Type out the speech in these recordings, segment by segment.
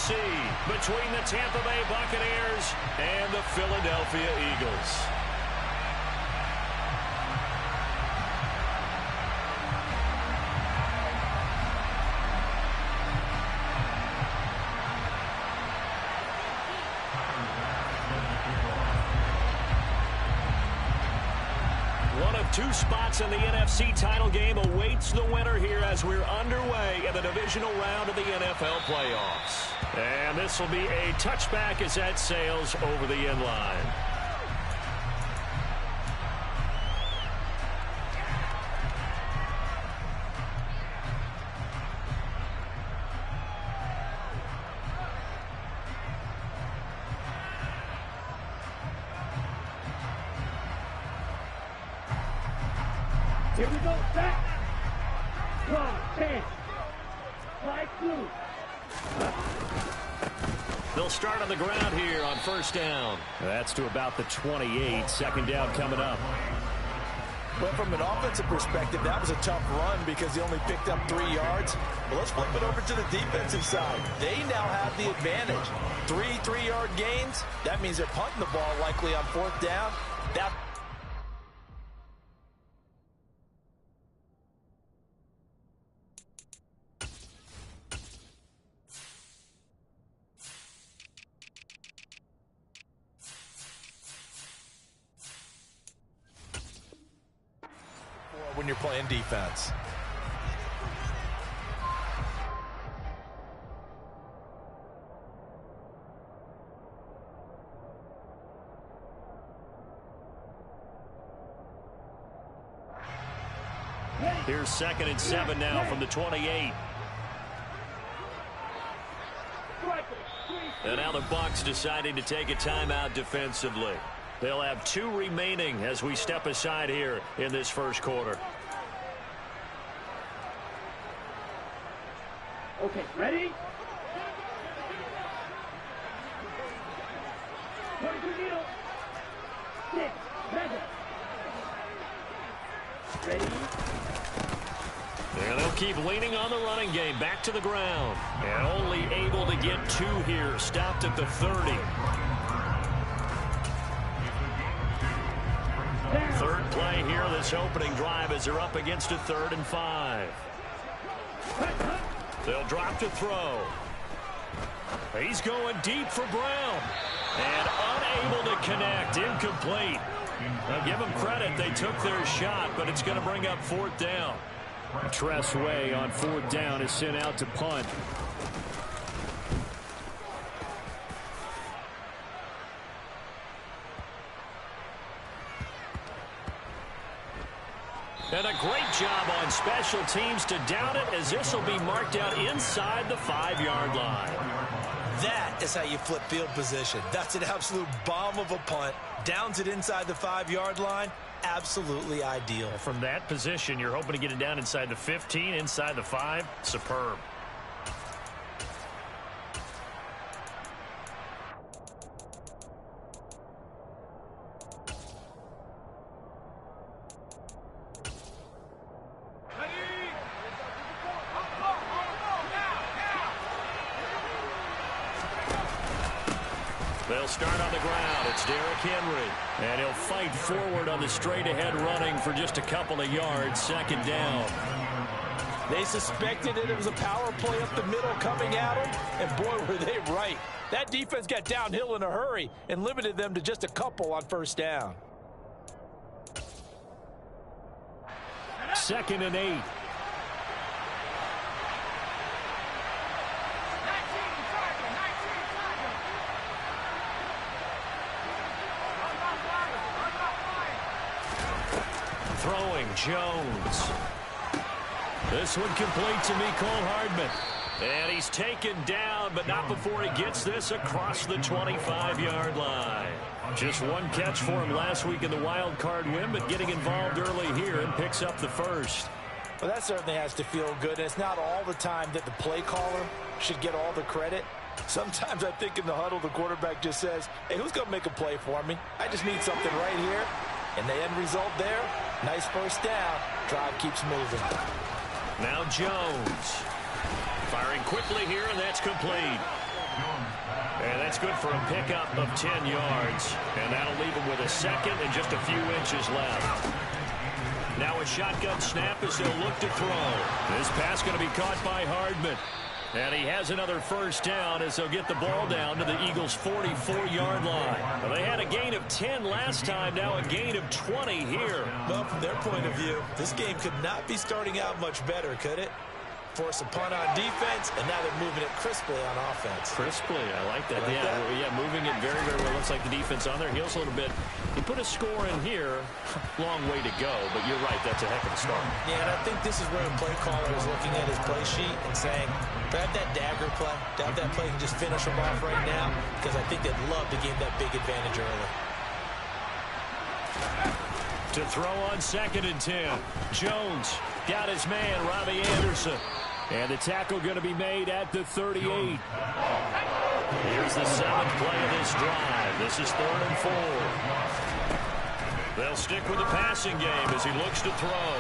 AFC between the Tampa Bay Buccaneers and the Philadelphia Eagles. One of two spots in the NFC title game awaits the winner here as we're underway in the divisional round of the NFL playoffs. And this will be a touchback as that sails over the end line. Here we go, back. Come, 10. 5-2. They'll start on the ground here on first down. That's to about the 28. Second down coming up. Well, from an offensive perspective, that was a tough run because he only picked up 3 yards. But let's flip it over to the defensive side. They now have the advantage. 3 3-yard gains. That means they're punting the ball likely on fourth down. That when you're playing defense. Here's 2nd and 7 now from the 28. And now the Bucs deciding to take a timeout defensively. They'll have 2 remaining as we step aside here in this first quarter. Okay, ready? 22 needle. 6, measure. Ready? And they'll keep leaning on the running game. Back to the ground. And only able to get 2 here. Stopped at the 30. Third play here, this opening drive as they're up against a 3rd and 5. They'll drop to throw. He's going deep for Brown. And unable to connect. Incomplete. Now give them credit. They took their shot, but it's going to bring up 4th down. Tress Way on 4th down is sent out to punt. And a great job on special teams to down it as this will be marked out inside the 5-yard line. That is how you flip field position. That's an absolute bomb of a punt. Downs it inside the 5-yard line. Absolutely ideal. From that position, you're hoping to get it down inside the 15, inside the 5. Superb. They'll start on the ground. It's Derrick Henry. And he'll fight forward on the straight-ahead running for just a couple of yards. 2nd down. They suspected it was a power play up the middle coming at them. And boy, were they right. That defense got downhill in a hurry and limited them to just a couple on first down. 2nd and 8. Throwing Jones. This one complete to Mecole Hardman. And he's taken down, but not before he gets this across the 25-yard line. Just one catch for him last week in the wild card win, but getting involved early here and picks up the first. Well, that certainly has to feel good. And it's not all the time that the play caller should get all the credit. Sometimes I think in the huddle, the quarterback just says, hey, who's going to make a play for me? I just need something right here. And the end result there, nice first down. Drive keeps moving. Now Jones. Firing quickly here, and that's complete. And that's good for a pickup of 10 yards. And that'll leave him with a second and just a few inches left. Now a shotgun snap as he'll look to throw. This pass going to be caught by Hardman. And he has another first down as they'll get the ball down to the Eagles' 44-yard line. Well, they had a gain of 10 last time, now a gain of 20 here. Well, from their point of view, this game could not be starting out much better, could it? Force a punt on defense, and now they're moving it crisply on offense. Crisply, I like that. Yeah, moving it very, very well. Looks like the defense on their heels a little bit. He put a score in here. Long way to go, but you're right. That's a heck of a start. Yeah, and I think this is where the play caller is looking at his play sheet and saying, grab that dagger play, grab that play and just finish them off right now, because I think they'd love to gain that big advantage early. To throw on 2nd and 10. Jones got his man, Robbie Anderson. And the tackle going to be made at the 38. Here's the 7th play of this drive. This is 3rd and 4. They'll stick with the passing game as he looks to throw.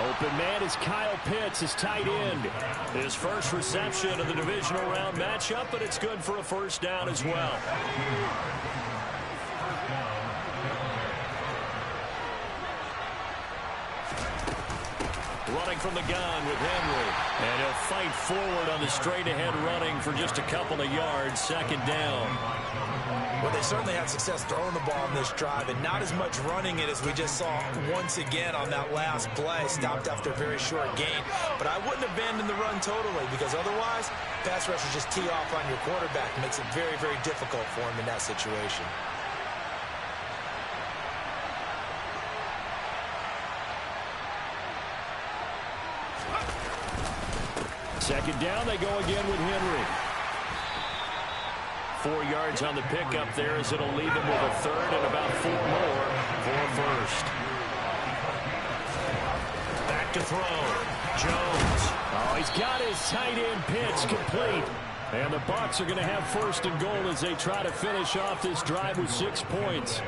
Open man is Kyle Pitts, his tight end. His first reception of the divisional round matchup, but it's good for a first down as well. Running from the gun with Henry. And he'll fight forward on the straight-ahead running for just a couple of yards. 2nd down. Well, they certainly had success throwing the ball in this drive, and not as much running it as we just saw once again on that last play. Stopped after a very short gain. But I wouldn't abandon the run totally, because otherwise, pass rushers just tee off on your quarterback. Makes it very, very difficult for him in that situation. 2nd down, they go again with Henry. 4 yards on the pickup there as it'll leave him with a 3rd and about 4 more for a first. Back to throw. Jones. Oh, he's got his tight end Pitts complete. And the Bucs are going to have 1st and goal as they try to finish off this drive with 6 points.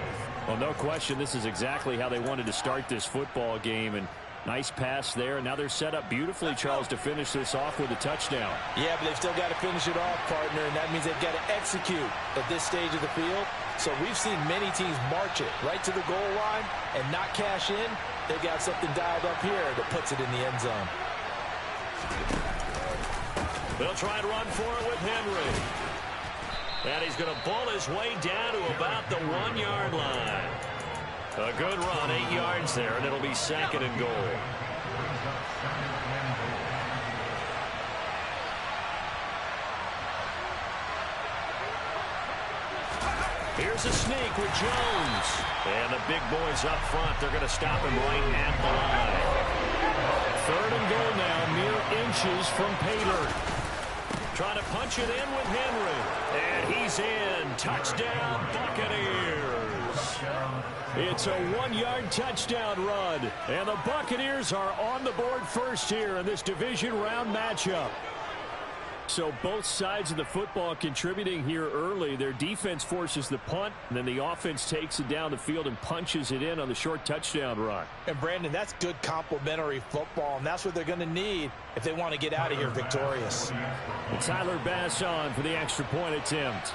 Well, no question, this is exactly how they wanted to start this football game. And nice pass there. Now they're set up beautifully, Charles, to finish this off with a touchdown. Yeah, but they've still got to finish it off, partner, and that means they've got to execute at this stage of the field. So we've seen many teams march it right to the goal line and not cash in. They've got something dialed up here that puts it in the end zone. They'll try and run for it with Henry. And he's going to bull his way down to about the 1-yard line. A good run, 8 yards there, and it'll be 2nd and goal. Here's a sneak with Jones. And the big boys up front, they're going to stop him right at the line. 3rd and goal now, mere inches from Pater. Trying to punch it in with Henry. And he's in. Touchdown, Buccaneers. It's a 1-yard touchdown run. And the Buccaneers are on the board first here in this division round matchup. So both sides of the football contributing here early. Their defense forces the punt, and then the offense takes it down the field and punches it in on the short touchdown run. And, Brandon, that's good complementary football, and that's what they're going to need if they want to get out of here victorious. And Tyler Bass on for the extra point attempt.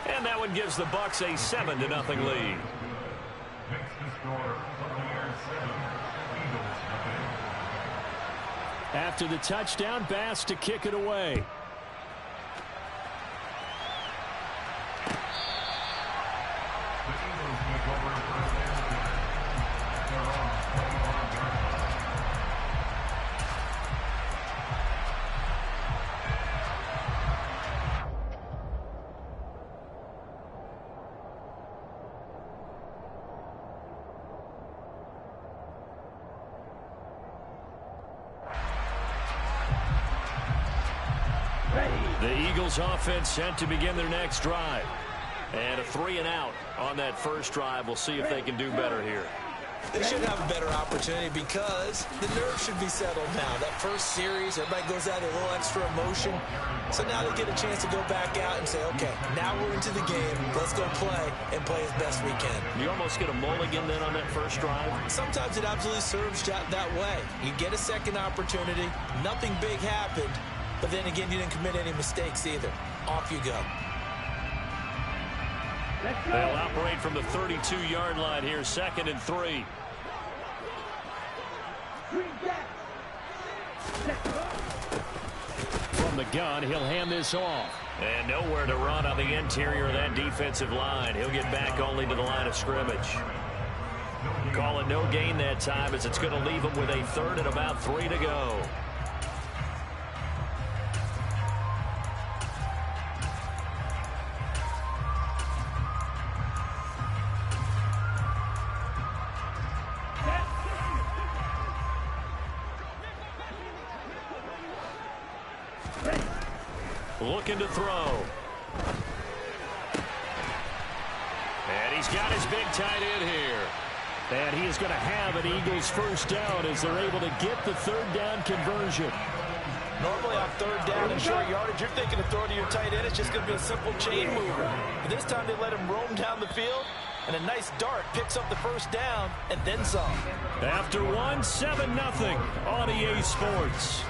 And that one gives the Bucs a 7-0 lead. After the touchdown, Bass to kick it away. The Eagles offense set to begin their next drive. And a 3-and-out on that first drive. We'll see if they can do better here. They should have a better opportunity because the nerves should be settled now. That first series, everybody goes out with a little extra emotion. So now they get a chance to go back out and say, okay, now we're into the game. Let's go play and play as best we can. You almost get a mulligan then on that first drive? Sometimes it absolutely serves that way. You get a second opportunity. Nothing big happened. But then again, you didn't commit any mistakes either. Off you go. They'll operate from the 32-yard line here, 2nd and 3. From the gun, he'll hand this off. And nowhere to run on the interior of that defensive line. He'll get back only to the line of scrimmage. Call it no gain that time as it's going to leave him with a 3rd and about 3 to go. Looking to throw. And he's got his big tight end here. And he is going to have an Eagles first down as they're able to get the 3rd down conversion. Normally on 3rd down and short yardage, you're thinking of throwing to your tight end. It's just going to be a simple chain mover. But this time they let him roam down the field. And a nice dart picks up the first down and then some. After 7-0 on EA Sports.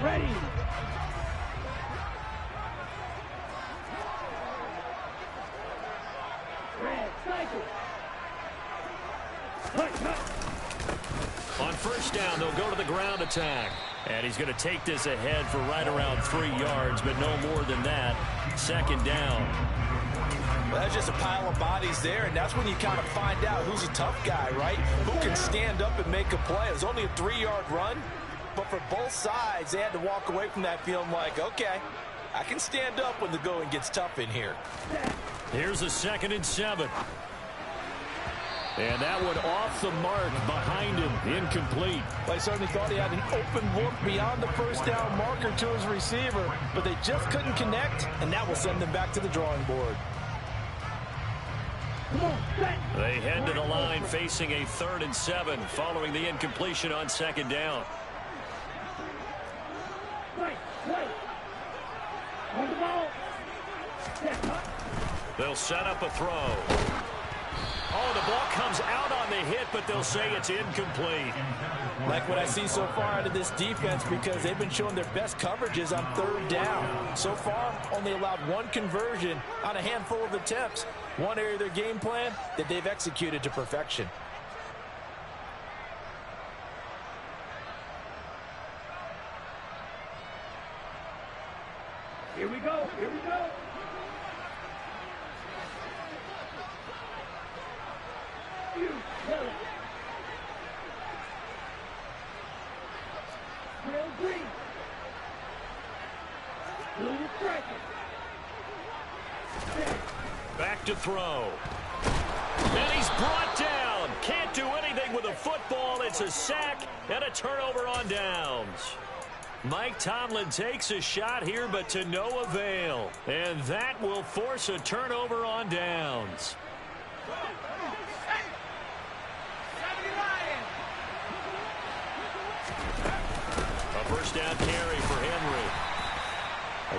Ready. Red cycle. On first down, they'll go to the ground attack. And he's going to take this ahead for right around 3 yards, but no more than that. 2nd down. Well, that's just a pile of bodies there, and that's when you kind of find out who's a tough guy, right? Who can stand up and make a play. It was only a 3-yard run. But for both sides, they had to walk away from that feeling like, okay, I can stand up when the going gets tough in here. Here's a 2nd and 7. And that one off the mark behind him, incomplete. Well, I certainly thought he had an open look beyond the first down marker to his receiver, but they just couldn't connect, and that will send them back to the drawing board. They head to the line facing a 3rd and 7 following the incompletion on 2nd down. They'll set up a throw. Oh, the ball comes out on the hit, but they'll say it's incomplete. Like what I see so far out of this defense, because they've been showing their best coverages on 3rd down. So far, only allowed 1 conversion on a handful of attempts. One area of their game plan that they've executed to perfection. Here we go. Here we go. You tell it. Real green. Blue striker. Back to throw. And he's brought down. Can't do anything with a football. It's a sack and a turnover on downs. Mike Tomlin takes a shot here, but to no avail. And that will force a turnover on downs. A first down carry for Henry.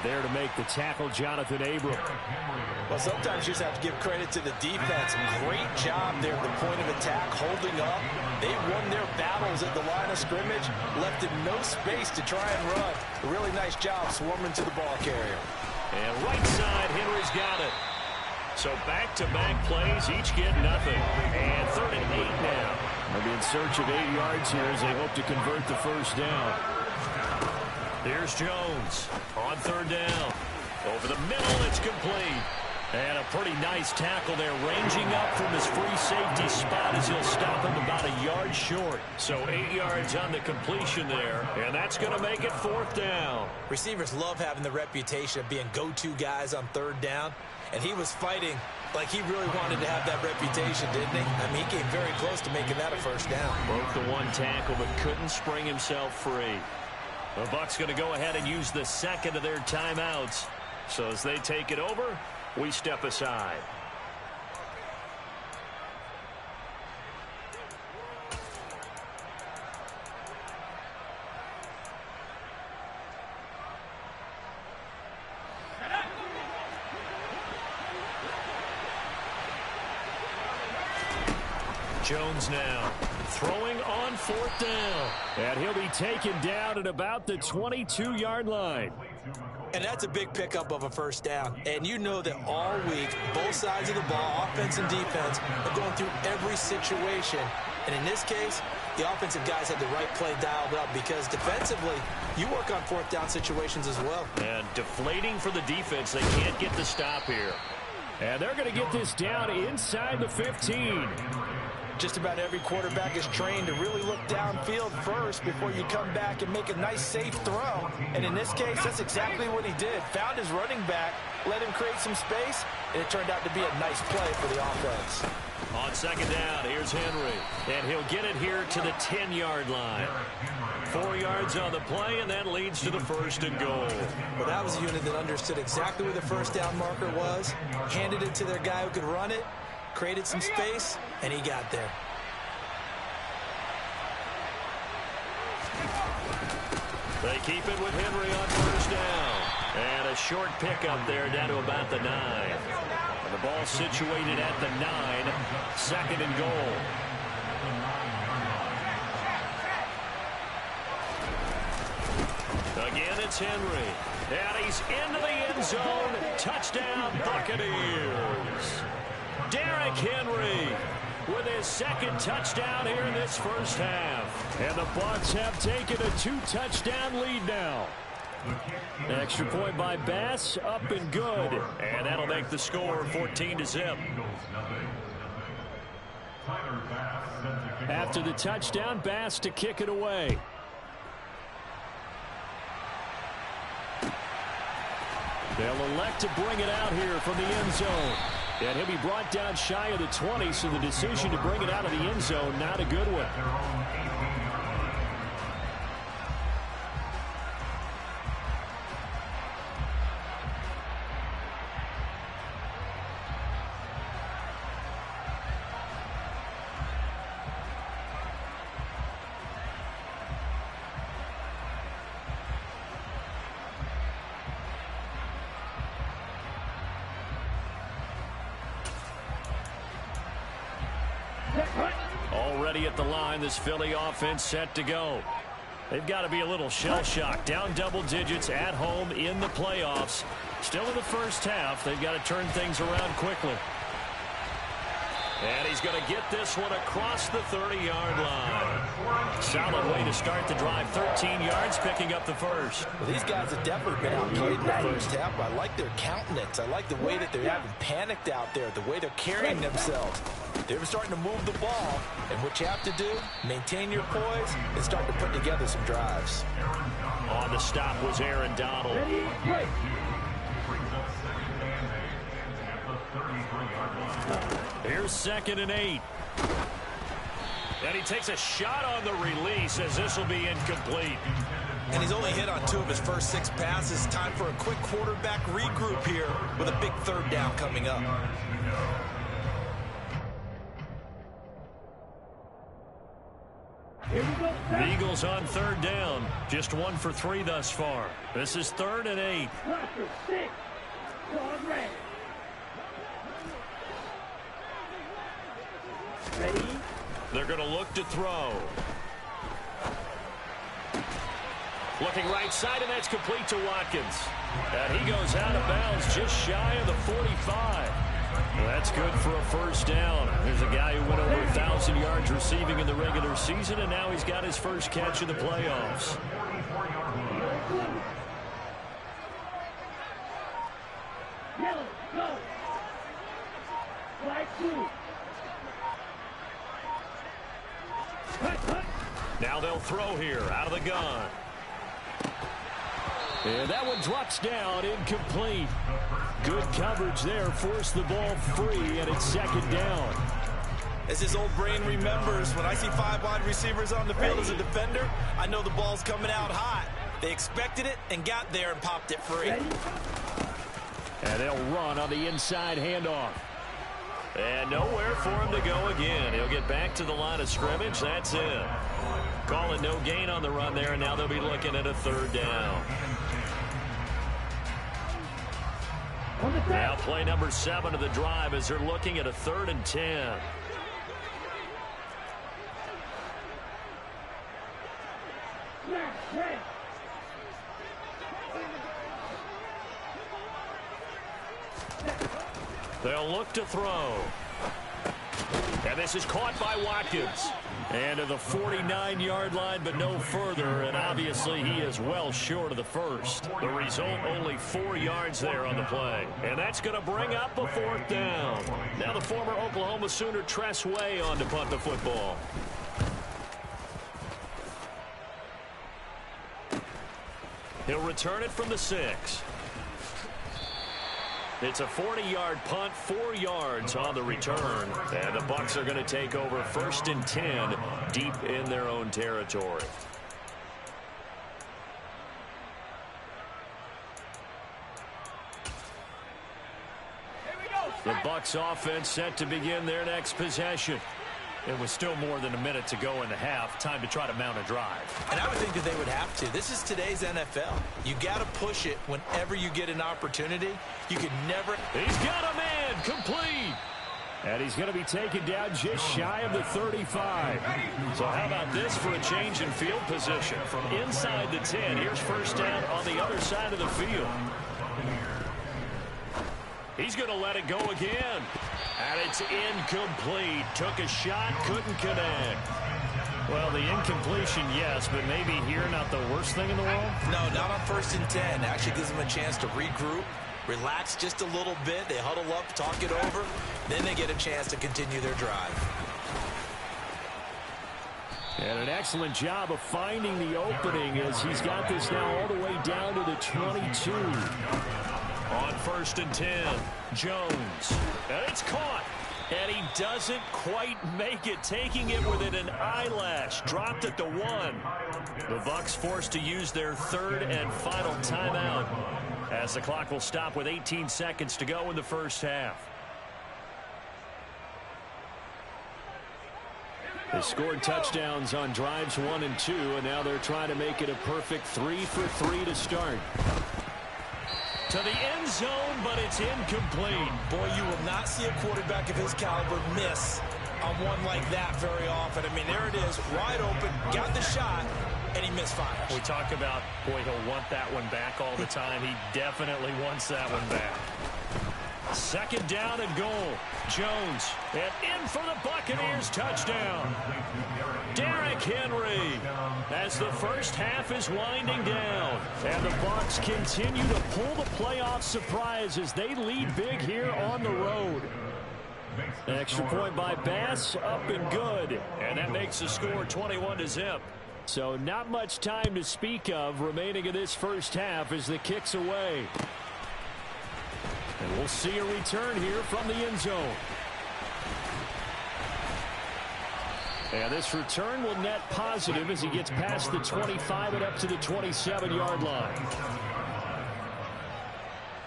There to make the tackle, Jonathan Abram. Well, sometimes you just have to give credit to the defense. Great job there at the point of attack, holding up. They won their battles at the line of scrimmage, left him no space to try and run. A really nice job swarming to the ball carrier. And right side, Henry's got it. So back-to-back plays, each get nothing. And 3rd and 8 now. They'll be in search of 8 yards here as they hope to convert the first down. Here's Jones on 3rd down. Over the middle, it's complete. And a pretty nice tackle there, ranging up from his free safety spot as he'll stop him about a yard short. So 8 yards on the completion there, and that's going to make it 4th down. Receivers love having the reputation of being go-to guys on 3rd down, and he was fighting like he really wanted to have that reputation, didn't he? I mean, he came very close to making that a first down. Broke the one tackle, but couldn't spring himself free. The Bucs going to go ahead and use the second of their timeouts. So as they take it over, we step aside. Jones now throwing on 4th down. And he'll be taken down at about the 22-yard line. And that's a big pickup of a 1st down. And you know that all week, both sides of the ball, offense and defense, are going through every situation. And in this case, the offensive guys had the right play dialed up because defensively, you work on 4th down situations as well. And deflating for the defense. They can't get the stop here. And they're going to get this down inside the 15. Just about every quarterback is trained to really look downfield first before you come back and make a nice, safe throw. And in this case, that's exactly what he did. Found his running back, let him create some space, and it turned out to be a nice play for the offense. On 2nd down, here's Henry. And he'll get it here to the 10-yard line. 4 yards on the play, and that leads to the 1st and goal. Well, that was a unit that understood exactly where the 1st down marker was, handed it to their guy who could run it, created some space, and he got there. They keep it with Henry on 1st down. And a short pickup there down to about the 9. And the ball situated at the 9. 2nd and goal. Again, it's Henry. And he's into the end zone. Touchdown, Buccaneers. Derrick Henry with his 2nd touchdown here in this 1st half. And the Bucs have taken a 2-touchdown lead now. Extra point by Bass, up and good. And that'll make the score 14-0. After the touchdown, Bass to kick it away. They'll elect to bring it out here from the end zone. And he'll be brought down shy of the 20, so the decision to bring it out of the end zone, not a good one. Already at the line, this Philly offense set to go. They've got to be a little shell-shocked. Down double digits at home in the playoffs. Still in the 1st half. They've got to turn things around quickly. And he's going to get this one across the 30-yard line. Solid way to start the drive. 13 yards, picking up the 1st. Well, these guys have definitely been outplayed in the 1st half. I like their countenance. I like the way that they haven't panicked out there, the way they're carrying themselves. They're starting to move the ball, and what you have to do, maintain your poise and start to put together some drives. On the stop was Aaron Donald. Here's 2nd and 8. And he takes a shot on the release as this will be incomplete. And he's only hit on 2 of his first 6 passes. Time for a quick quarterback regroup here with a big 3rd down coming up. The Eagles on 3rd down. Just 1 for 3 thus far. This is 3rd and 8. Ready? They're going to look to throw. Looking right side, and that's complete to Watkins. And he goes out of bounds just shy of the 45. Well, that's good for a 1st down. There's a guy who went over 1,000 yards receiving in the regular season, and now he's got his first catch in the playoffs. Yellow, go. Flag 2. Now they'll throw here out of the gun. And that one drops down, incomplete. Good coverage there, forced the ball free, and it's 2nd down. As his old brain remembers, when I see 5 wide receivers on the field as a defender, I know the ball's coming out hot. They expected it and got there and popped it free. Ready? And they'll run on the inside handoff. And nowhere for him to go again. He'll get back to the line of scrimmage. That's it. Calling no gain on the run there, and now they'll be looking at a third down. Now play number 7 of the drive as they're looking at a 3rd and 10. They'll look to throw. And this is caught by Watkins. And to the 49-yard line, but no further. And obviously he is well short of the first. The result, only 4 yards there on the play. And that's going to bring up a 4th down. Now the former Oklahoma Sooner Tress Way on to punt the football. He'll return it from the 6. It's a 40-yard punt, 4 yards on the return. And the Bucs are going to take over 1st and 10 deep in their own territory. The Bucs offense set to begin their next possession. It was still more than a minute to go in the half. Time to try to mount a drive. And I would think that they would have to. This is today's NFL. You got to push it whenever you get an opportunity. You could never. He's got a man complete. And he's going to be taken down just shy of the 35. So how about this for a change in field position? From inside the 10, here's 1st down on the other side of the field. He's going to let it go again. And it's incomplete. Took a shot, couldn't connect. Well, the incompletion, yes, but maybe here not the worst thing in the world? No, not on 1st and 10. Actually gives them a chance to regroup, relax just a little bit. They huddle up, talk it over. Then they get a chance to continue their drive. And an excellent job of finding the opening as he's got this now all the way down to the 22. On 1st and 10, Jones. And it's caught. And he doesn't quite make it, taking it within an eyelash. Dropped at the 1. The Bucs forced to use their 3rd and final timeout as the clock will stop with 18 seconds to go in the first half. They scored touchdowns on drives 1 and 2, and now they're trying to make it a perfect 3 for 3 to start. To the end zone, but it's incomplete. Boy, you will not see a quarterback of his caliber miss on one like that very often. I mean, there it is, wide open, got the shot, and he misfires. We talk about, boy, he'll want that one back all the time. He definitely wants that one back. 2nd down and goal. Jones, and in for the Buccaneers touchdown. Derrick Henry as the first half is winding down. And the Bucs continue to pull the playoff surprise as they lead big here on the road. Extra point by Bass, up and good. And that makes the score 21-0. So not much time to speak of remaining in this first half as the kick's away. And we'll see a return here from the end zone. And this return will net positive as he gets past the 25 and up to the 27-yard line.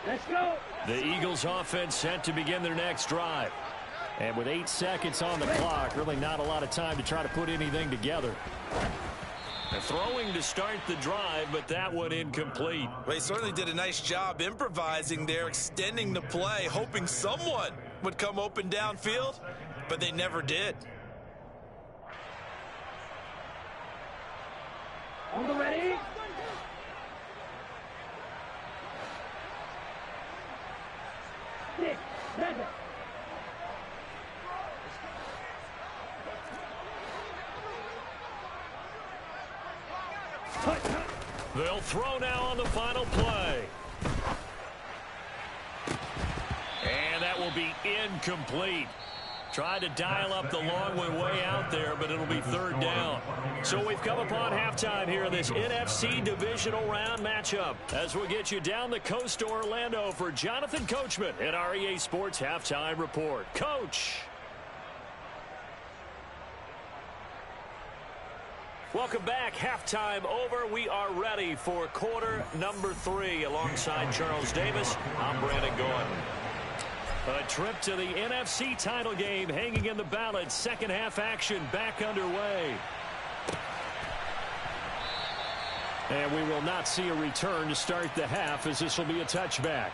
Let's go. The Eagles offense set to begin their next drive. And with 8 seconds on the clock, really not a lot of time to try to put anything together. Throwing to start the drive, but that one incomplete. They certainly did a nice job improvising there, extending the play, hoping someone would come open downfield, but they never did. On the ready. Six, 7. They'll throw now on the final play. And that will be incomplete. Tried to dial up the long way out there, but it'll be 3rd down. So we've come upon halftime here in this NFC divisional round matchup. As we'll get you down the coast to Orlando for Jonathan Coachman at our EA Sports Halftime Report. Coach. Welcome back. Halftime over. We are ready for quarter number 3. Alongside Charles Davis, I'm Brandon Gordon. A trip to the NFC title game hanging in the balance. Second half action back underway. And we will not see a return to start the half, as this will be a touchback.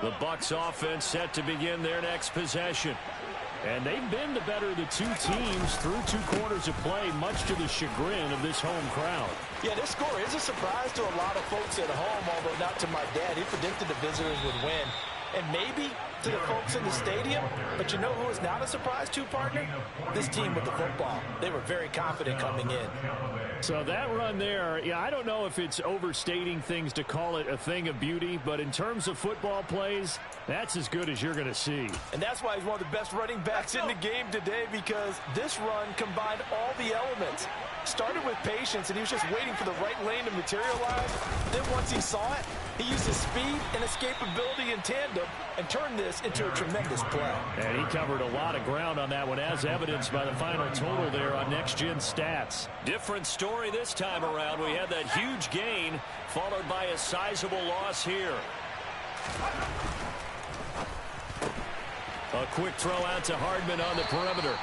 The Bucs offense set to begin their next possession. And they've been the better of the two teams through 2 quarters of play, much to the chagrin of this home crowd. Yeah, this score is a surprise to a lot of folks at home, although not to my dad. He predicted the visitors would win. And maybe to the folks in the stadium. But you know who is not a surprise to, partner? This team with the football. They were very confident coming in. So that run there, yeah, I don't know if it's overstating things to call it a thing of beauty, but in terms of football plays, that's as good as you're going to see. And that's why he's one of the best running backs in the game today, because this run combined all the elements. Started with patience, and he was just waiting for the right lane to materialize. Then once he saw it, he used his speed and escapability in tandem and turned this into a tremendous play. And he covered a lot of ground on that one, as evidenced by the final total there on Next Gen Stats. Different story this time around. We had that huge gain followed by a sizable loss here. A quick throw out to Hardman on the perimeter.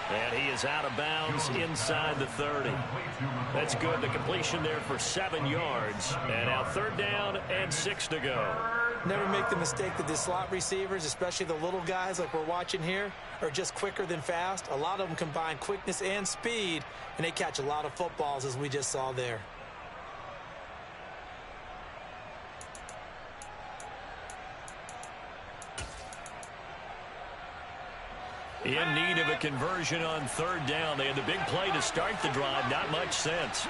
And he is out of bounds inside the 30. That's good. The completion there for 7 yards. And now 3rd down and 6 to go. Never make the mistake that the slot receivers, especially the little guys like we're watching here, are just quicker than fast. A lot of them combine quickness and speed, and they catch a lot of footballs, as we just saw there. In need of a conversion on 3rd down. They had the big play to start the drive. Not much sense.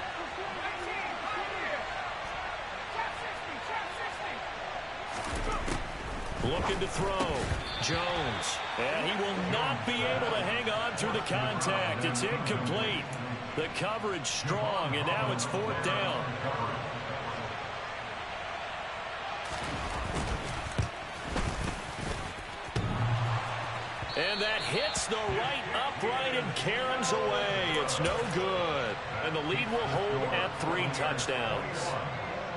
Looking to throw. Jones. And he will not be able to hang on through the contact. It's incomplete. The coverage strong, and now it's 4th down. And that hits the right upright and caroms away. It's no good. And the lead will hold at 3 touchdowns.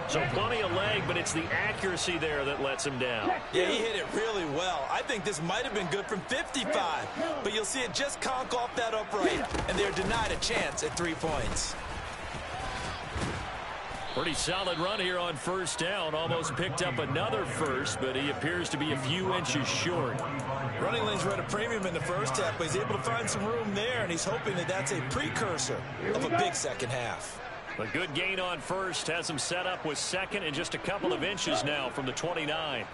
So plenty of leg, but it's the accuracy there that lets him down. Yeah, he hit it really well. I think this might have been good from 55. But you'll see it just conk off that upright, and they're denied a chance at 3 points. Pretty solid run here on 1st down. Almost picked up another first, but he appears to be a few inches short. Running lanes were at a premium in the first half, but he's able to find some room there, and he's hoping that that's a precursor of a big second half. A good gain on 1st has him set up with 2nd and just a couple of inches now from the 29.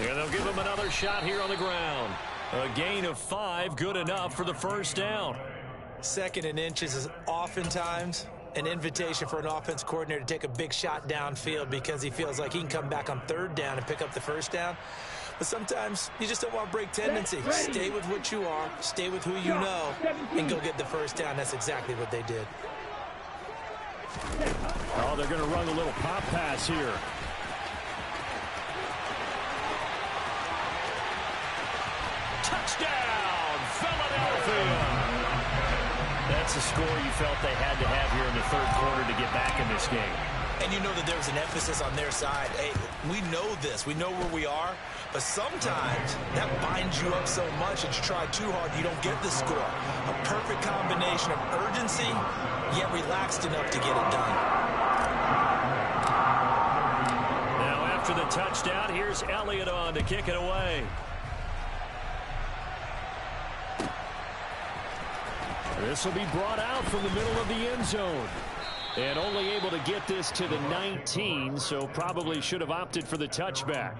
And they'll give him another shot here on the ground. A gain of 5, good enough for the 1st down. 2nd and inches is oftentimes an invitation for an offense coordinator to take a big shot downfield because he feels like he can come back on 3rd down and pick up the 1st down. But sometimes you just don't want to break tendency. Stay with what you are, stay with who you know, and go get the 1st down. That's exactly what they did. Oh, they're going to run a little pop pass here. Touchdown, Philadelphia! That's the score you felt they had to have here in the 3rd quarter to get back in this game. And you know that there was an emphasis on their side. Hey, we know this. We know where we are. But sometimes that binds you up so much that you try too hard, you don't get the score. A perfect combination of urgency, yet relaxed enough to get it done. Now after the touchdown, here's Elliott on to kick it away. This will be brought out from the middle of the end zone. And only able to get this to the 19, so probably should have opted for the touchback.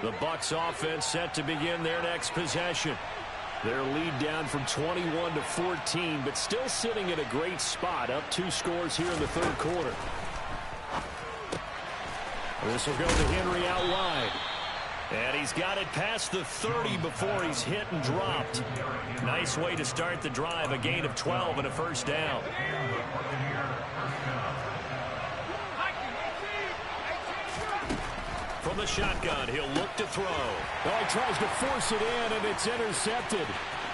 The Bucs offense set to begin their next possession. Their lead down from 21 to 14, but still sitting in a great spot, up 2 scores here in the third quarter. This will go to Henry out wide. And he's got it past the 30 before he's hit and dropped. Nice way to start the drive, a gain of 12 and a first down. From the shotgun, he'll look to throw. Oh, he tries to force it in, and it's intercepted.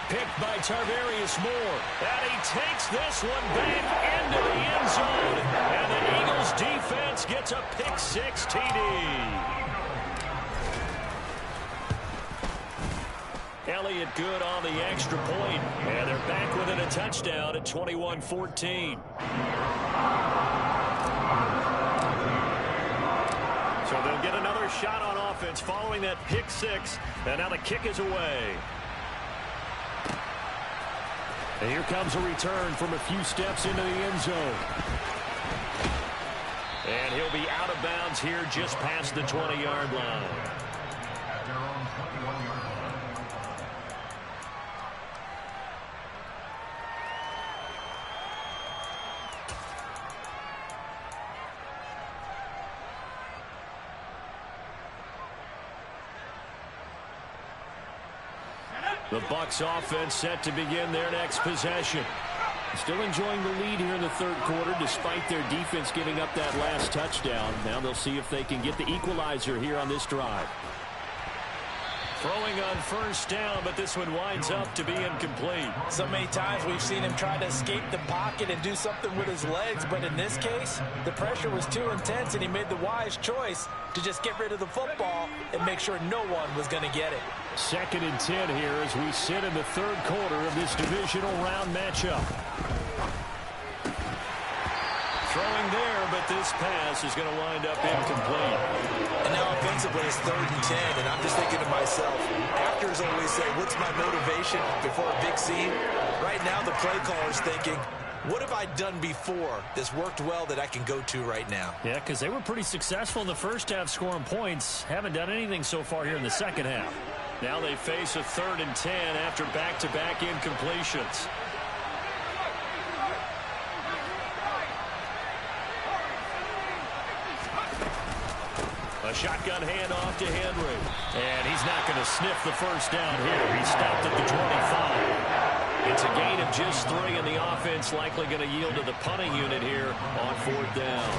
Picked by Tarvarius Moore. And he takes this one back into the end zone. And the Eagles defense gets a pick-6 TD. Elliott good on the extra point. And they're back within a touchdown at 21-14. So they'll get another shot on offense following that pick-6. And now the kick is away. And here comes a return from a few steps into the end zone. And he'll be out of bounds here just past the 20-yard line. The Bucs offense set to begin their next possession. Still enjoying the lead here in the third quarter despite their defense giving up that last touchdown. Now they'll see if they can get the equalizer here on this drive. Throwing on first down, but this one winds up to be incomplete. So many times we've seen him try to escape the pocket and do something with his legs, but in this case, the pressure was too intense and he made the wise choice to just get rid of the football and make sure no one was going to get it. 2nd and 10 here as we sit in the third quarter of this divisional round matchup. Throwing there, but this pass is going to wind up incomplete. And now offensively it's 3rd and 10, and I'm just thinking to myself, actors always say, what's my motivation before a big scene? Right now the play caller's thinking, what have I done before that's worked well that I can go to right now? Yeah, because they were pretty successful in the first half scoring points. Haven't done anything so far here in the second half. Now they face a 3rd and 10 after back-to-back incompletions. A shotgun handoff to Henry. And he's not going to sniff the first down here. He stopped at the 25. It's a gain of just 3, and the offense likely going to yield to the punting unit here on 4th down.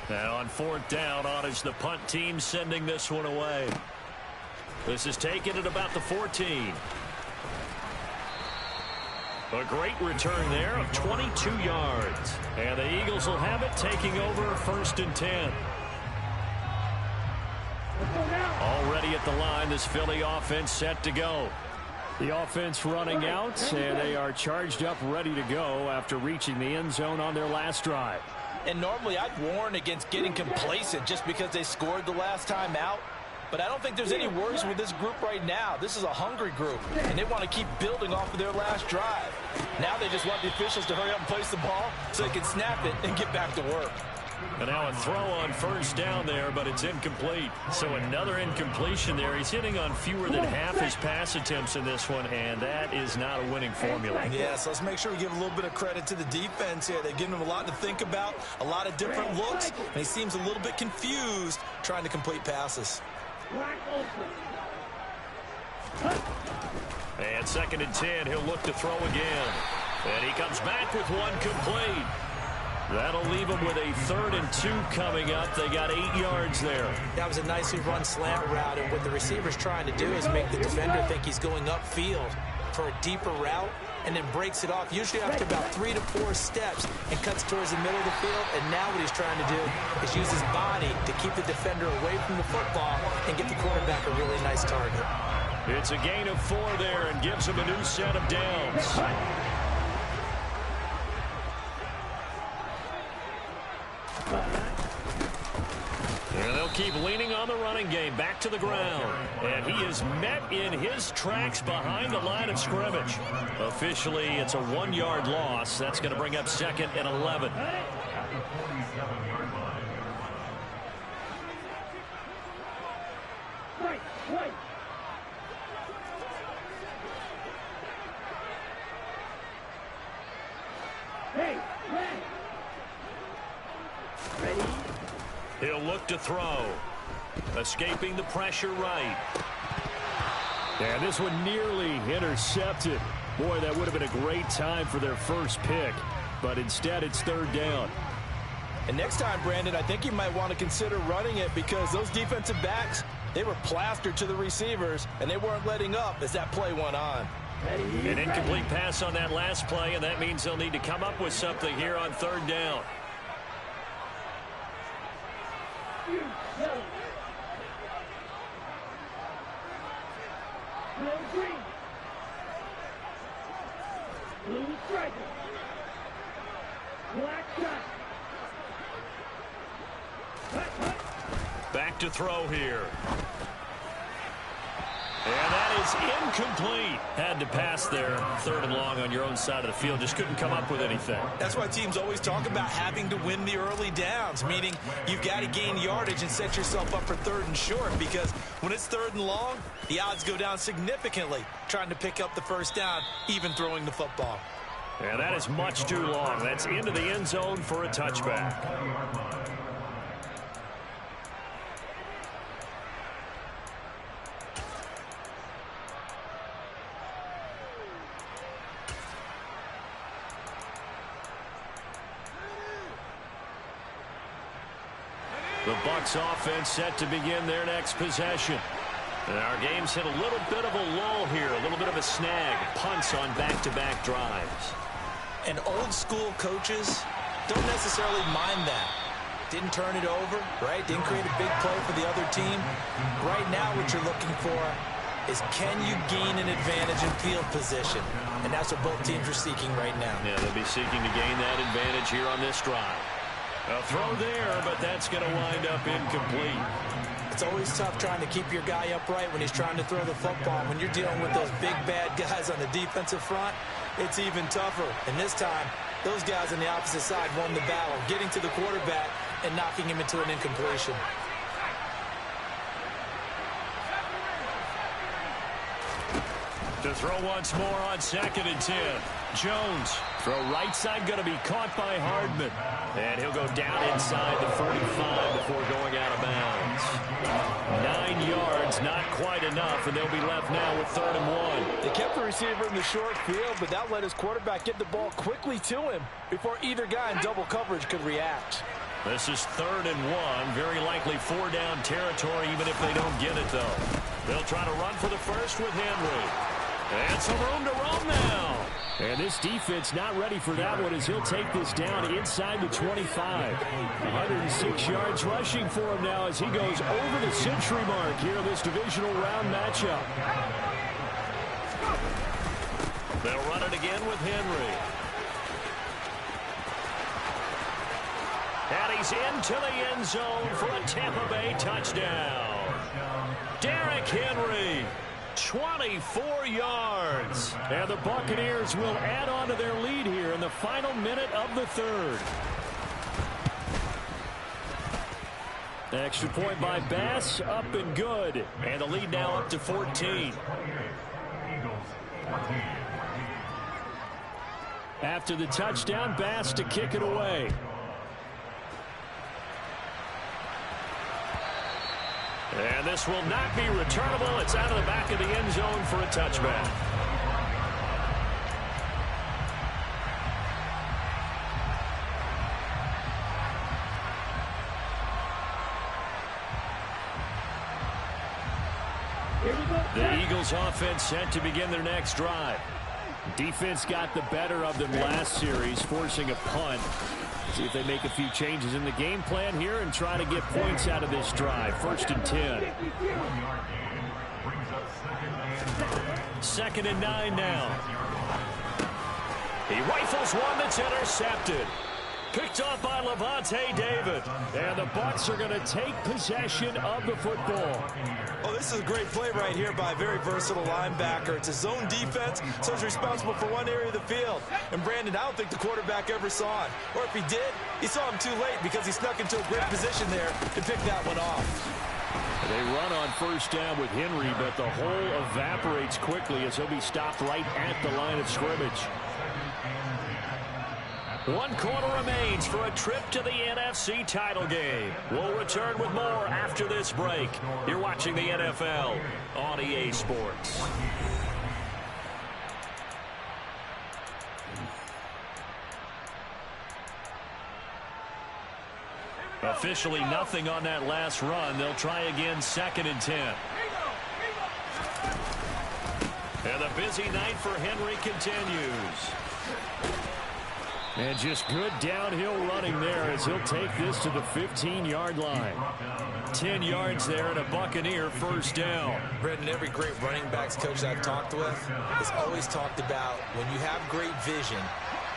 Now on 4th down, on is the punt team sending this one away. This is taken at about the 14. A great return there of 22 yards. And the Eagles will have it, taking over 1st and 10. Already at the line, this Philly offense set to go. The offense running out, and they are charged up, ready to go after reaching the end zone on their last drive. And normally I'd warn against getting complacent just because they scored the last time out. But I don't think there's any worries with this group right now. This is a hungry group, and they want to keep building off of their last drive. Now they just want the officials to hurry up and place the ball so they can snap it and get back to work. And now a throw on first down there, but it's incomplete. So another incompletion there. He's hitting on fewer than half his pass attempts in this one, and that is not a winning formula. Yes, let's make sure we give a little bit of credit to the defense here. They've given him a lot to think about, a lot of different looks, and he seems a little bit confused trying to complete passes. And 2nd and 10, he'll look to throw again. And he comes back with one complete. That'll leave him with a 3rd and 2 coming up. They got 8 yards there. That was a nicely run slant route, and what the receiver's trying to do is make the defender think he's going upfield for a deeper route, and then breaks it off, usually after about 3 to 4 steps, and cuts towards the middle of the field. And now what he's trying to do is use his body to keep the defender away from the football and get the quarterback a really nice target. It's a gain of 4 there and gives him a new set of downs. And they'll keep leaning on the running game, back to the ground. And he is met in his tracks behind the line of scrimmage. Officially, it's a 1-yard loss. That's going to bring up 2nd and 11. He'll look to throw. Escaping the pressure right. And this one nearly intercepted. Boy, that would have been a great time for their first pick. But instead, it's third down. And next time, Brandon, I think you might want to consider running it because those defensive backs, they were plastered to the receivers, and they weren't letting up as that play went on. An incomplete pass on that last play, and that means they'll need to come up with something here on third down. Green. Blue striker. Black shot. Back to throw here. And that is incomplete. Had to pass there. Third and long on your own side of the field. Just couldn't come up with anything. That's why teams always talk about having to win the early downs, meaning you've got to gain yardage and set yourself up for third and short, because when it's third and long, the odds go down significantly trying to pick up the first down, even throwing the football. And that is much too long. That's into the end zone for a touchback. The Bucs offense set to begin their next possession. And our game's hit a little bit of a lull here, a little bit of a snag. Punts on back-to-back drives. And old-school coaches don't necessarily mind that. Didn't turn it over, right? Didn't create a big play for the other team. Right now what you're looking for is, can you gain an advantage in field position? And that's what both teams are seeking right now. Yeah, they'll be seeking to gain that advantage here on this drive. A throw there, but that's going to wind up incomplete. It's always tough trying to keep your guy upright when he's trying to throw the football. When you're dealing with those big, bad guys on the defensive front, it's even tougher. And this time, those guys on the opposite side won the battle, getting to the quarterback and knocking him into an incompletion. To throw once more on 2nd and 10. Jones. Throw right side going to be caught by Hardman. And he'll go down inside the 45 before going out of bounds. 9 yards, not quite enough, and they'll be left now with 3rd and 1. They kept the receiver in the short field, but that let his quarterback get the ball quickly to him before either guy in double coverage could react. This is 3rd and 1. Very likely 4-down territory, even if they don't get it, though. They'll try to run for the first with Henry. And some room to roam now. And this defense not ready for that one as he'll take this down inside the 25. 106 yards rushing for him now as he goes over the century mark here in this divisional round matchup. They'll run it again with Henry. And he's into the end zone for a Tampa Bay touchdown. Derrick Henry. 24 yards. And the Buccaneers will add on to their lead here in the final minute of the third. Extra point by Bass, up and good. And the lead now up to 14. After the touchdown, Bass to kick it away. And this will not be returnable. It's out of the back of the end zone for a touchback. The Eagles offense set to begin their next drive. Defense got the better of them last series, forcing a punt. See if they make a few changes in the game plan here and try to get points out of this drive. 1st and 10. 2nd and 9 now. He rifles one that's intercepted. Picked off by Lavonte David. And the Bucs are going to take possession of the football. Oh, this is a great play right here by a very versatile linebacker. It's a zone defense, so he's responsible for one area of the field. And Brandon, I don't think the quarterback ever saw him. Or if he did, he saw him too late because he snuck into a great position there to pick that one off. They run on 1st down with Henry, but the hole evaporates quickly as he'll be stopped right at the line of scrimmage. 1 quarter remains for a trip to the NFC title game. We'll return with more after this break. You're watching the NFL on EA Sports. Officially nothing on that last run. They'll try again 2nd and 10. And the busy night for Henry continues. And just good downhill running there as he'll take this to the 15-yard line. 10 yards there and a Buccaneer first down. Brendan, every great running backs coach I've talked with has always talked about when you have great vision,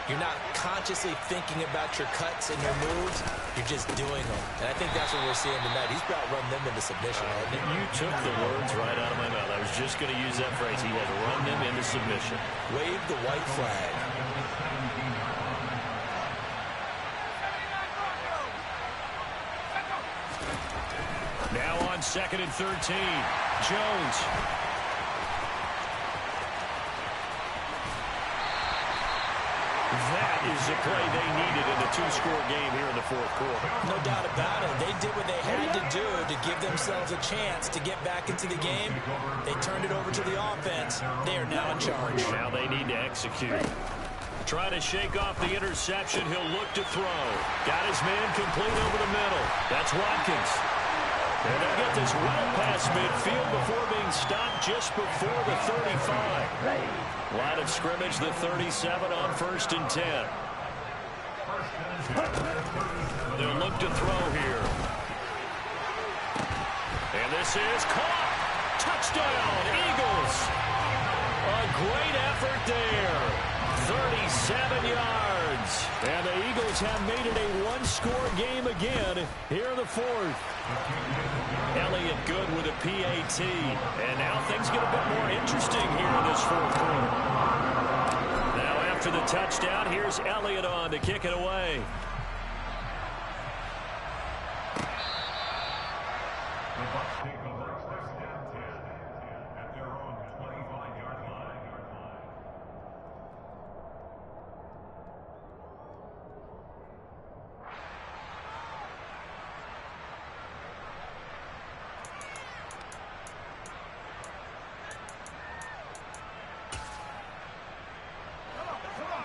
you're not consciously thinking about your cuts and your moves. You're just doing them. And I think that's what we're seeing tonight. He's about run them into submission. You took the words right out of my mouth. I was just going to use that phrase. He has run them into submission. Wave the white flag. Now on 2nd and 13. Jones. That is the play they needed in the 2-score game here in the 4th quarter. No doubt about it. They did what they had to do to give themselves a chance to get back into the game. They turned it over to the offense. They are now in charge. Now they need to execute. Trying to shake off the interception. He'll look to throw. Got his man complete over the middle. That's Watkins. And they'll get this well past midfield before being stopped just before the 35. Line of scrimmage, the 37 on 1st and 10. They'll look to throw here. And this is caught. Touchdown, Eagles. A great effort there. 37 yards. And the Eagles have made it a 1-score game again here in the 4th. Elliott good with a PAT. And now things get a bit more interesting here in this 4th quarter. Now after the touchdown, here's Elliott on to kick it away.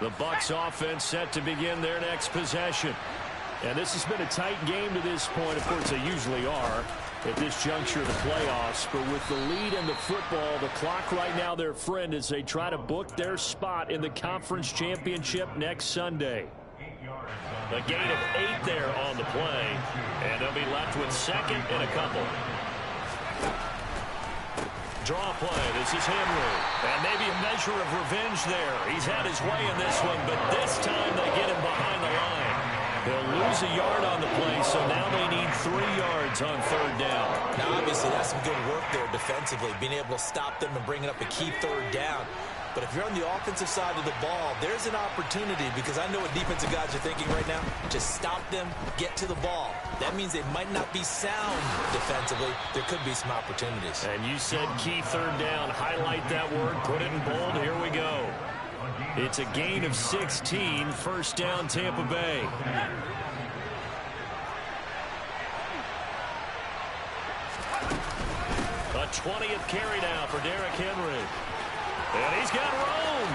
The Bucs offense set to begin their next possession. And this has been a tight game to this point. Of course, they usually are at this juncture of the playoffs. But with the lead in the football, the clock right now their friend as they try to book their spot in the conference championship next Sunday. A gain of 8 there on the play. And they'll be left with 2nd and a couple. Draw play. This is Henry. And maybe a measure of revenge there. He's had his way in this one, but this time they get him behind the line. They'll lose a yard on the play, so now they need 3 yards on 3rd down. Now, obviously, that's some good work there defensively, being able to stop them and bringing up a key 3rd down. But if you're on the offensive side of the ball, there's an opportunity because I know what defensive guys are thinking right now. Just stop them, get to the ball. That means they might not be sound defensively. There could be some opportunities. And you said key 3rd down. Highlight that word. Put it in bold. Here we go. It's a gain of 16. 1st down, Tampa Bay. A 20th carry now for Derrick Henry. And he's got room.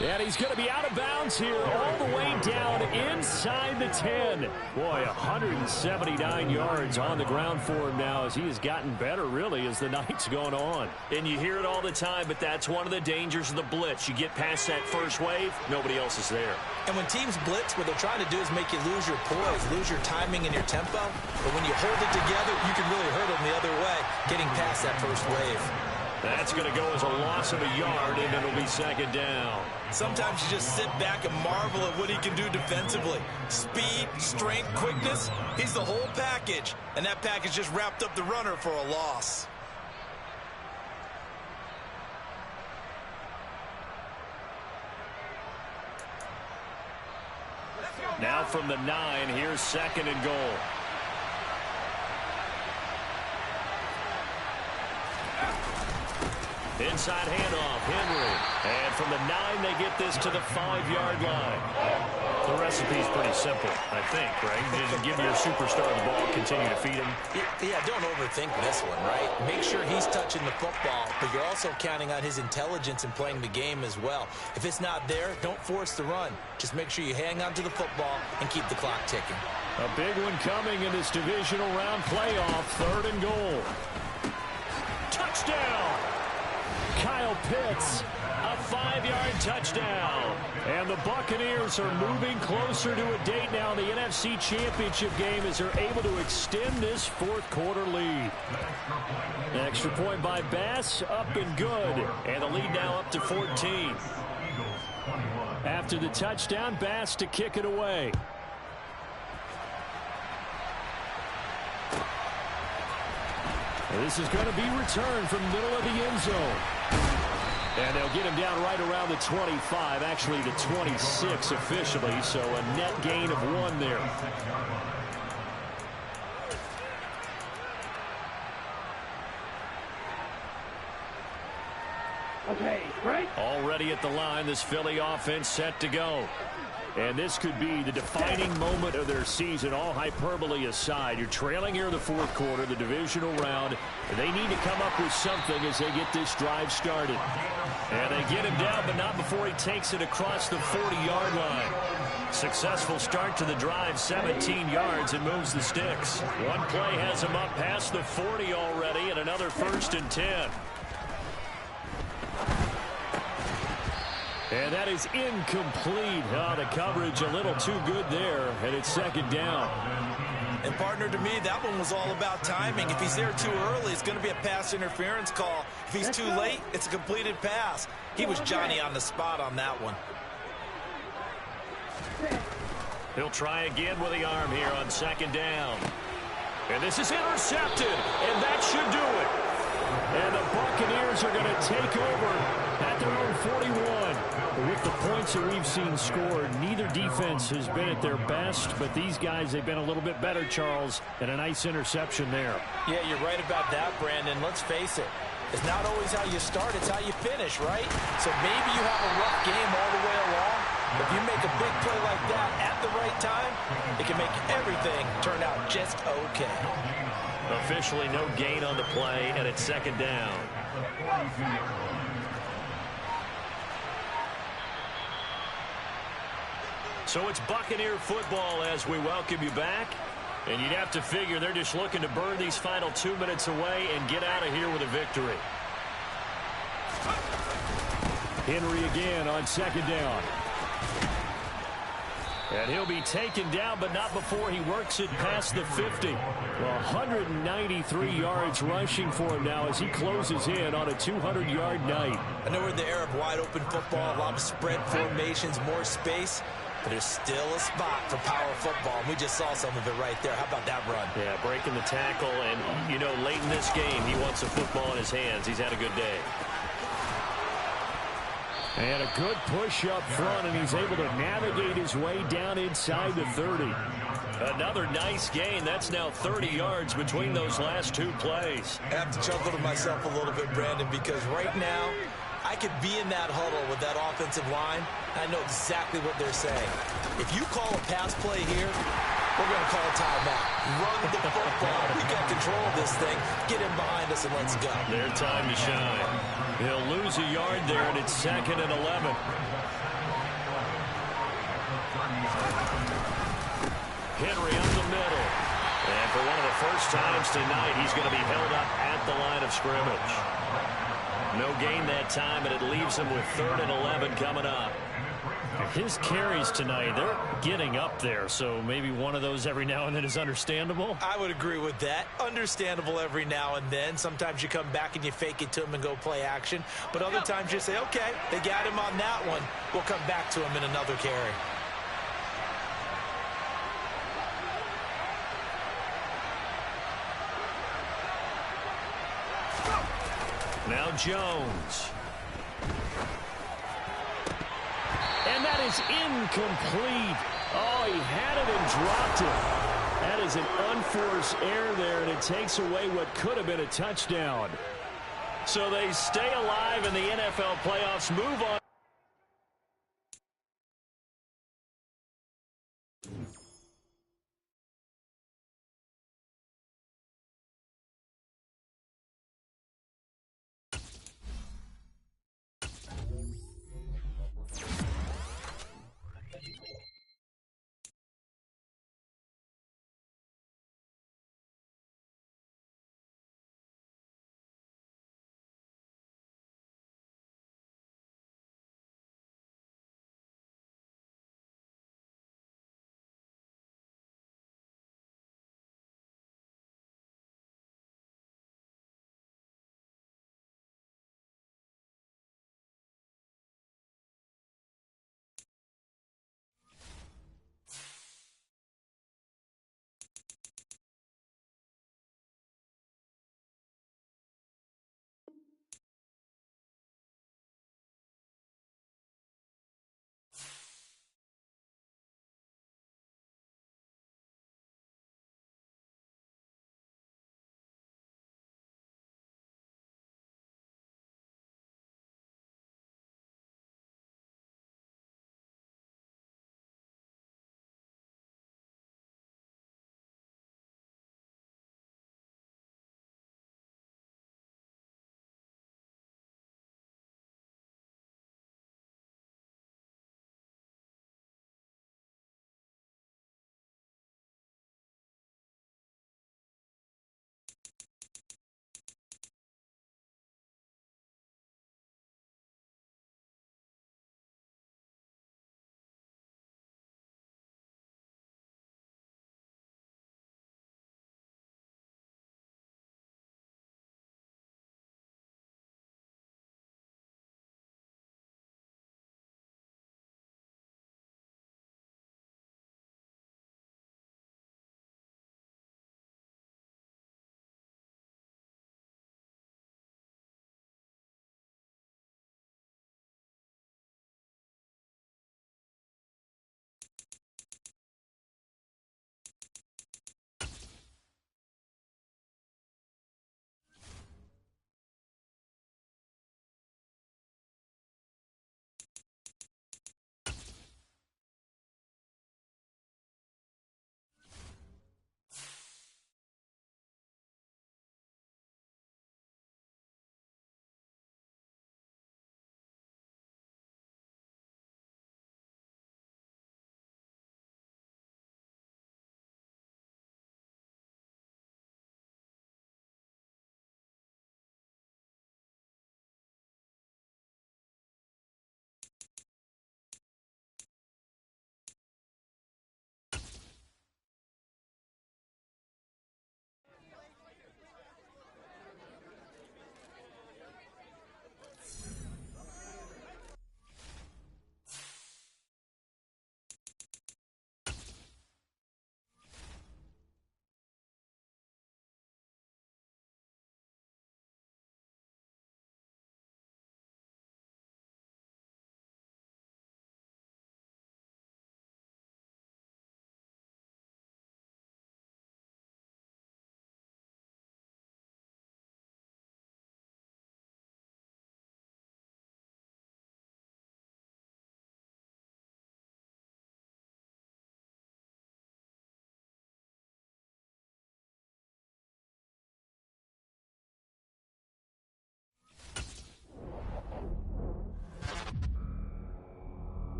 And he's going to be out of bounds here all the way down inside the 10. Boy, 179 yards on the ground for him now as he has gotten better, really, as the night's going on. And you hear it all the time, but that's one of the dangers of the blitz. You get past that first wave, nobody else is there. And when teams blitz, what they're trying to do is make you lose your poise, lose your timing and your tempo. But when you hold it together, you can really hurt them the other way, getting past that first wave. That's going to go as a loss of a yard, and it'll be 2nd down. Sometimes you just sit back and marvel at what he can do defensively. Speed, strength, quickness, he's the whole package. And that package just wrapped up the runner for a loss. Now from the 9, here's 2nd and goal. Inside handoff, Henry. And from the 9, they get this to the 5-yard line. The recipe's pretty simple, I think, right? Just give your superstar the ball, continue to feed him. Yeah, don't overthink this one, right? Make sure he's touching the football, but you're also counting on his intelligence in playing the game as well. If it's not there, don't force the run. Just make sure you hang on to the football and keep the clock ticking. A big one coming in this divisional round playoff, 3rd and goal. Touchdown! Kyle Pitts, a 5-yard touchdown. And the Buccaneers are moving closer to a date now in the NFC Championship game as they're able to extend this 4th quarter lead. An extra point by Bass, up and good. And the lead now up to 14. After the touchdown, Bass to kick it away. This is going to be returned from the middle of the end zone. And they'll get him down right around the 25, actually the 26 officially, so a net gain of 1 there. Okay, right. Already at the line, this Philly offense set to go. And this could be the defining moment of their season, all hyperbole aside. You're trailing here in the 4th quarter, the divisional round. And they need to come up with something as they get this drive started. And they get him down, but not before he takes it across the 40-yard line. Successful start to the drive, 17 yards, and moves the sticks. One play has him up past the 40 already, and another 1st and 10. And that is incomplete. Oh, the coverage a little too good there, and it's 2nd down. And, partner, to me, that one was all about timing. If he's there too early, it's going to be a pass interference call. If he's too late, it's a completed pass. He was Johnny on the spot on that one. He'll try again with the arm here on 2nd down. And this is intercepted, and that should do it. And the Buccaneers are going to take over at their own 41. With the points that we've seen scored, neither defense has been at their best, but these guys, they've been a little bit better, Charles, and a nice interception there. Yeah, you're right about that, Brandon. Let's face it. It's not always how you start, it's how you finish, right? So maybe you have a rough game all the way along. If you make a big play like that at the right time, it can make everything turn out just okay. Officially no gain on the play, and it's 2nd down. So it's Buccaneer football as we welcome you back. And you'd have to figure they're just looking to burn these final 2 minutes away and get out of here with a victory. Henry again on 2nd down. And he'll be taken down, but not before he works it past the 50. Well, 193 yards rushing for him now as he closes in on a 200-yard night. I know we're in the era of wide-open football, a lot of spread formations, more space. But there's still a spot for power football, and we just saw some of it right there. How about that run? Yeah, breaking the tackle, and, you know, late in this game, he wants a football in his hands. He's had a good day. And a good push up front, and he's able to navigate his way down inside the 30. Another nice gain. That's now 30 yards between those last 2 plays. I have to chuckle to myself a little bit, Brandon, because right now, I could be in that huddle with that offensive line. I know exactly what they're saying. If you call a pass play here, we're going to call a timeout. Run the football. We got control of this thing. Get in behind us and let's go. Their time to shine. He'll lose a yard there, and it's 2nd and 11. Henry up the middle. And for one of the first times tonight, he's going to be held up at the line of scrimmage. No gain that time, and it leaves him with 3rd and 11 coming up. His carries tonight, they're getting up there, so maybe one of those every now and then is understandable. I would agree with that. Understandable every now and then. Sometimes you come back and you fake it to him and go play action. But other times you say, okay, they got him on that one. We'll come back to him in another carry. Now Jones. And that is incomplete. Oh, he had it and dropped it. That is an unforced error there, and it takes away what could have been a touchdown. So they stay alive in the NFL playoffs, move on.